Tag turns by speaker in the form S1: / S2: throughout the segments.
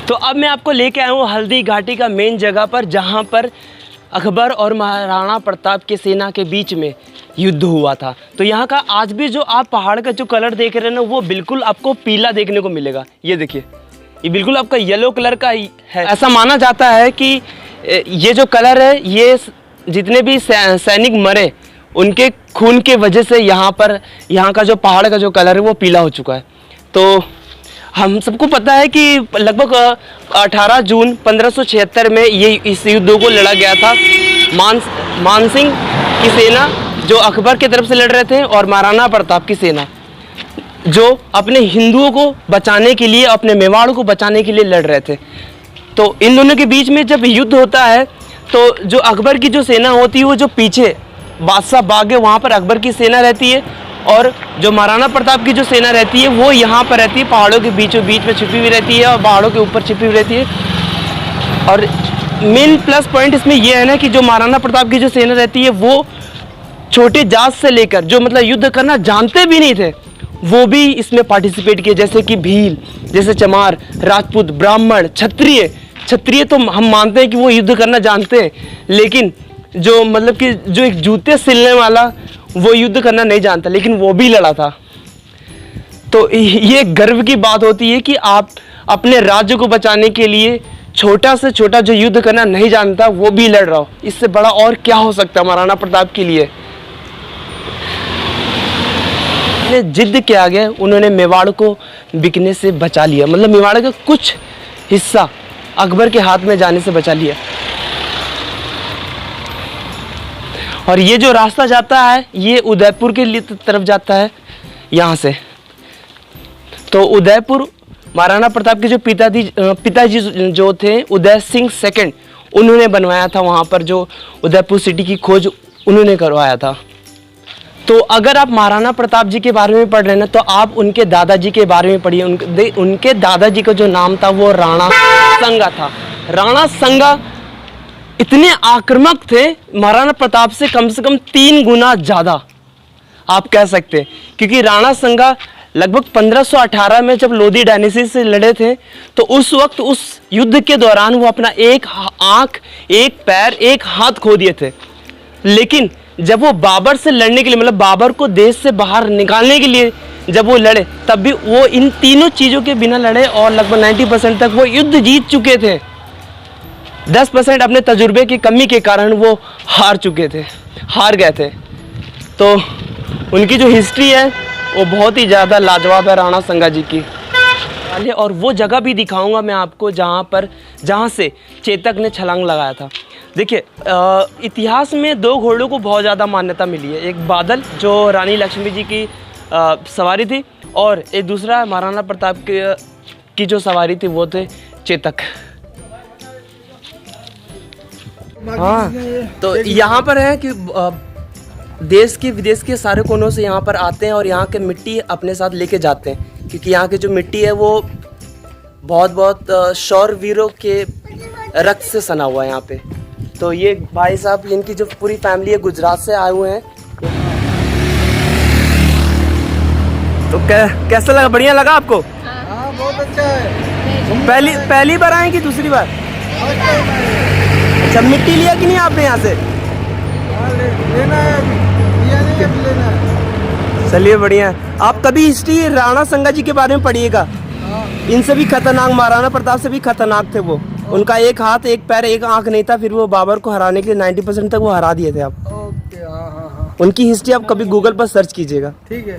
S1: तो अब मैं आपको लेके आया हूँ हल्दी घाटी का मेन जगह पर, जहाँ पर अकबर और महाराणा प्रताप की सेना के बीच में युद्ध हुआ था। तो यहाँ का आज भी जो आप पहाड़ का जो कलर देख रहे हैं ना, वो बिल्कुल आपको पीला देखने को मिलेगा। ये देखिए, ये बिल्कुल आपका येलो कलर का है। ऐसा माना जाता है कि ये जो कलर है, ये जितने भी सैनिक मरे उनके खून के वजह से यहाँ का जो पहाड़ का जो कलर है वो पीला हो चुका है। तो हम सबको पता है कि लगभग 18 जून 1576 में ये इस युद्ध को लड़ा गया था। मान सिंह की सेना जो अकबर की तरफ से लड़ रहे थे, और महाराणा प्रताप की सेना जो अपने हिंदुओं को बचाने के लिए, अपने मेवाड़ को बचाने के लिए लड़ रहे थे। तो इन दोनों के बीच में जब युद्ध होता है तो जो अकबर की जो सेना होती है वो जो पीछे बादशाह बाग है वहाँ पर अकबर की सेना रहती है, और जो महाराणा प्रताप की जो सेना रहती है वो यहाँ पर रहती है, पहाड़ों के बीचों बीच में छिपी हुई रहती है और पहाड़ों के ऊपर छिपी हुई रहती है। और मेन प्लस पॉइंट इसमें यह है ना कि जो महाराणा प्रताप की जो सेना रहती है वो छोटे जात से लेकर जो मतलब युद्ध करना जानते भी नहीं थे, वो भी इसमें पार्टिसिपेट किए, जैसे कि भील, जैसे चमार, राजपूत, ब्राह्मण, क्षत्रिय तो हम मानते हैं कि वो युद्ध करना जानते हैं, लेकिन जो मतलब कि जो एक जूते सिलने वाला वो युद्ध करना नहीं जानता, लेकिन वो भी लड़ा था। तो ये गर्व की बात होती है कि आप अपने राज्य को बचाने के लिए छोटा से छोटा जो युद्ध करना नहीं जानता वो भी लड़ रहा हो। इससे बड़ा और क्या हो सकता है महाराणा प्रताप के लिए। जिद के आगे उन्होंने मेवाड़ को बिकने से बचा लिया, मतलब मेवाड़ का कुछ हिस्सा अकबर के हाथ में जाने से बचा लिया। और ये जो रास्ता जाता है ये उदयपुर के लिए तरफ जाता है यहाँ से। तो उदयपुर महाराणा प्रताप के जो पिताजी जो थे उदय सिंह सेकंड, उन्होंने बनवाया था। वहाँ पर जो उदयपुर सिटी की खोज उन्होंने करवाया था। तो अगर आप महाराणा प्रताप जी के बारे में पढ़ रहे हैं ना, तो आप उनके दादाजी के बारे में पढ़िए। उनके दादाजी का जो नाम था वो राणा संगा था। राणा संगा इतने आक्रामक थे महाराणा प्रताप से कम 3 गुना ज़्यादा आप कह सकते हैं, क्योंकि राणा संगा लगभग 1518 में जब लोधी डायनेस्टी से लड़े थे, तो उस वक्त उस युद्ध के दौरान वो अपना एक आँख, एक पैर, एक हाथ खो दिए थे। लेकिन जब वो बाबर से लड़ने के लिए, मतलब बाबर को देश से बाहर निकालने के लिए जब वो लड़े, तब भी वो इन तीनों चीज़ों के बिना लड़े और लगभग 90% तक वो युद्ध जीत चुके थे। 10% अपने तजुर्बे की कमी के कारण वो हार गए थे। तो उनकी जो हिस्ट्री है वो बहुत ही ज़्यादा लाजवाब है राणा संगा जी की। और वो जगह भी दिखाऊंगा मैं आपको जहाँ से चेतक ने छलांग लगाया था। देखिए, इतिहास में 2 घोड़ों को बहुत ज़्यादा मान्यता मिली है। एक बादल जो रानी लक्ष्मी जी की सवारी थी, और एक दूसरा महाराणा प्रताप की जो सवारी थी वो थे चेतक। हाँ, तो यहाँ पर है कि देश के विदेश के सारे कोनों से यहाँ पर आते हैं और यहाँ के मिट्टी अपने साथ लेके जाते हैं, क्योंकि यहाँ की जो मिट्टी है वो बहुत शौरवीरों के रक्त से सना हुआ है यहाँ पे। तो ये भाई साहब, इनकी जो पूरी फैमिली है गुजरात से आए हुए हैं। तो कैसा लगा? बढ़िया लगा आपको?
S2: हाँ, बहुत अच्छा है।
S1: पहली बार आए कि दूसरी बार? अच्छा, मिट्टी लिया कि नहीं आपने यहाँ से?
S2: लेना है, लिया नहीं, अभी लेना है।
S1: चलिए, बढ़िया है। आप कभी हिस्ट्री राणा संगा जी के बारे में पढ़िएगा। इनसे भी खतरनाक, महाराणा प्रताप से भी खतरनाक थे वो। उनका एक हाथ, एक पैर, एक आंख नहीं था, फिर वो बाबर को हराने के लिए 90% तक वो हरा दिए थे आप।
S2: ओके, हाँ।
S1: उनकी हिस्ट्री आप कभी गूगल पर सर्च कीजिएगा।
S2: ठीक है,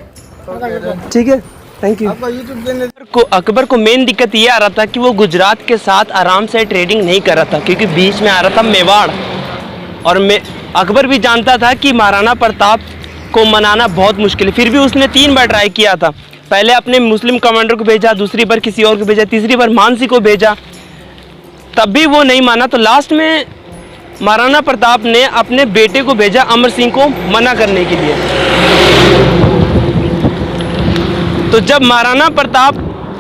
S1: ठीक है, थैंक यू। अकबर को मेन दिक्कत ये आ रहा था कि वो गुजरात के साथ आराम से ट्रेडिंग नहीं कर रहा था, क्योंकि बीच में आ रहा था मेवाड़। और अकबर भी जानता था कि महाराणा प्रताप को मनाना बहुत मुश्किल है, फिर भी उसने 3 बार ट्राई किया था। पहले अपने मुस्लिम कमांडर को भेजा, दूसरी बार किसी और को भेजा, तीसरी बार मानसिंह को भेजा, तब भी वो नहीं माना। तो लास्ट में महाराणा प्रताप ने अपने बेटे को भेजा अमर सिंह को मना करने के लिए। तो जब महाराणा प्रताप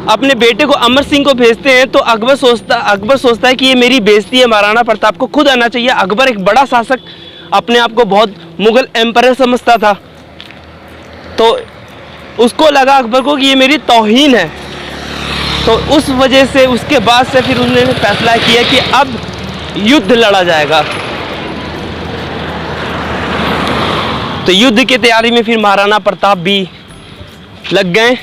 S1: अपने बेटे को अमर सिंह को भेजते हैं तो अकबर सोचता है कि ये मेरी बेइज्जती है, महाराणा प्रताप को खुद आना चाहिए। अकबर एक बड़ा शासक, अपने आप को बहुत मुगल एम्पायर समझता था, तो उसको लगा अकबर को कि ये मेरी तौहीन है। तो उस वजह से उसके बाद से फिर उन्होंने फैसला किया कि अब युद्ध लड़ा जाएगा। तो युद्ध की तैयारी में फिर महाराणा प्रताप भी लग गए।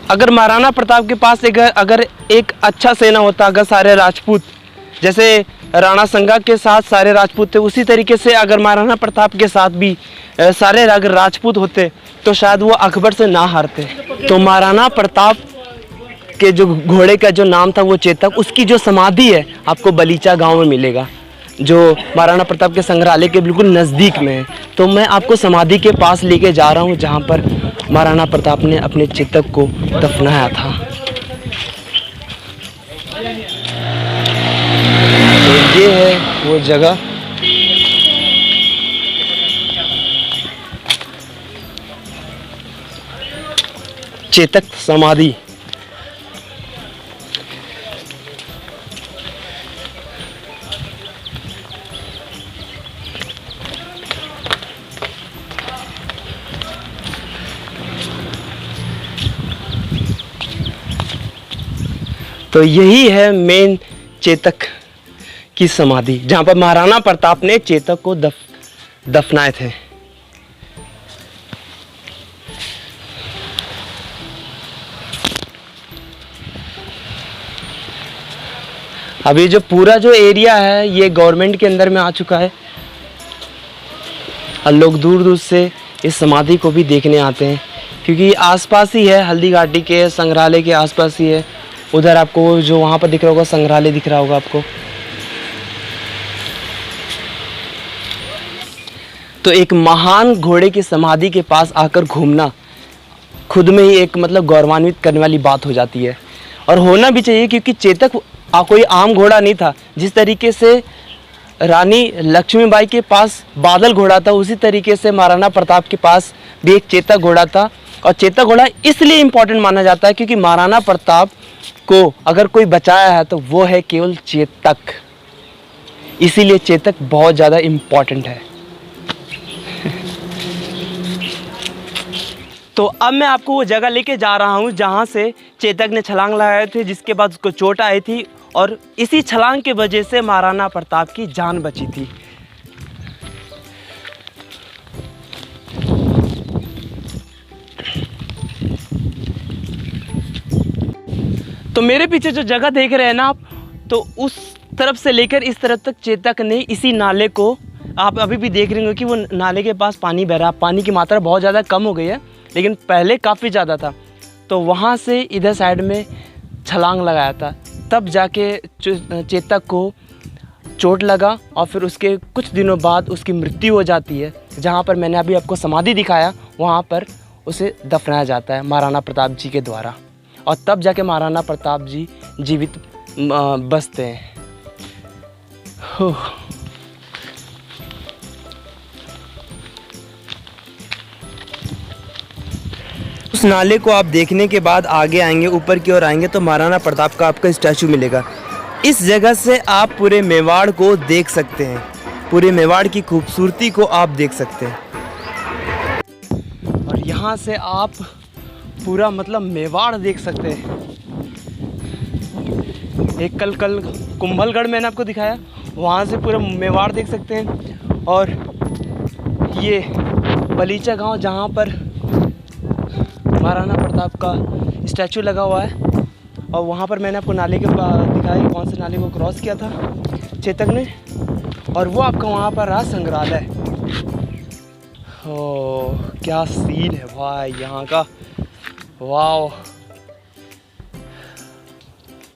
S1: अगर महाराणा प्रताप के पास अगर एक अच्छा सेना होता, अगर सारे राजपूत जैसे राणा संगा के साथ सारे राजपूत थे, उसी तरीके से अगर महाराणा प्रताप के साथ भी सारे अगर राजपूत होते तो शायद वो अकबर से ना हारते। तो महाराणा प्रताप के जो घोड़े का जो नाम था वो चेतक, उसकी जो समाधि है आपको बलीचा गांव में मिलेगा, जो महाराणा प्रताप के संग्रहालय के बिल्कुल नज़दीक में है। तो मैं आपको समाधि के पास लेके जा रहा हूँ जहाँ पर महाराणा प्रताप ने अपने चेतक को दफनाया था। तो ये है वो जगह। चेतक समाधि। तो यही है मेन चेतक की समाधि, जहाँ पर महाराणा प्रताप ने चेतक को दफनाए थे। अभी जो पूरा जो एरिया है ये गवर्नमेंट के अंदर में आ चुका है और लोग दूर दूर से इस समाधि को भी देखने आते हैं, क्योंकि आसपास ही है, हल्दी घाटी के संग्रहालय के आसपास ही है। उधर आपको जो वहाँ पर दिख रहा होगा संग्रहालय दिख रहा होगा आपको। तो एक महान घोड़े की समाधि के पास आकर घूमना खुद में ही एक मतलब गौरवान्वित करने वाली बात हो जाती है, और होना भी चाहिए, क्योंकि चेतक कोई आम घोड़ा नहीं था। जिस तरीके से रानी लक्ष्मीबाई के पास बादल घोड़ा था, उसी तरीके से महाराणा प्रताप के पास भी एक चेतक घोड़ा था। और चेतक घोड़ा इसलिए इम्पोर्टेंट माना जाता है क्योंकि महाराणा प्रताप को अगर कोई बचाया है तो वो है केवल चेतक, इसीलिए चेतक बहुत ज़्यादा इम्पोर्टेंट है। तो अब मैं आपको वो जगह लेके जा रहा हूँ जहाँ से चेतक ने छलांग लगाए थे, जिसके बाद उसको चोट आई थी, और इसी छलांग की वजह से महाराणा प्रताप की जान बची थी। तो मेरे पीछे जो जगह देख रहे हैं ना आप, तो उस तरफ से लेकर इस तरफ तक चेतक ने इसी नाले को, आप अभी भी देख रहे होंगे कि वो नाले के पास पानी बह रहा है। पानी की मात्रा बहुत ज़्यादा कम हो गई है, लेकिन पहले काफ़ी ज़्यादा था। तो वहाँ से इधर साइड में छलांग लगाया था, तब जाके चेतक को चोट लगा और फिर उसके कुछ दिनों बाद उसकी मृत्यु हो जाती है। जहाँ पर मैंने अभी आपको समाधि दिखाया वहाँ पर उसे दफनाया जाता है महाराणा प्रताप जी के द्वारा, और तब जाके महाराणा प्रताप जी जीवित बचते हैं। उस नाले को आप देखने के बाद आगे आएंगे, ऊपर की ओर आएंगे, तो महाराणा प्रताप का आपका स्टैचू मिलेगा। इस जगह से आप पूरे मेवाड़ को देख सकते हैं, पूरे मेवाड़ की खूबसूरती को आप देख सकते हैं। और यहाँ से आप पूरा मतलब मेवाड़ देख सकते हैं। एक कल कुंभलगढ़ मैंने आपको दिखाया, वहाँ से पूरा मेवाड़ देख सकते हैं। और ये बलीचा गांव जहाँ पर महाराणा प्रताप का स्टैचू लगा हुआ है, और वहाँ पर मैंने आपको नाले के दिखाया कौन से नाले को क्रॉस किया था चेतक ने, और वो आपका वहाँ पर रहा संग्रहालय। ओ क्या सीन है भाई यहाँ का, वाह।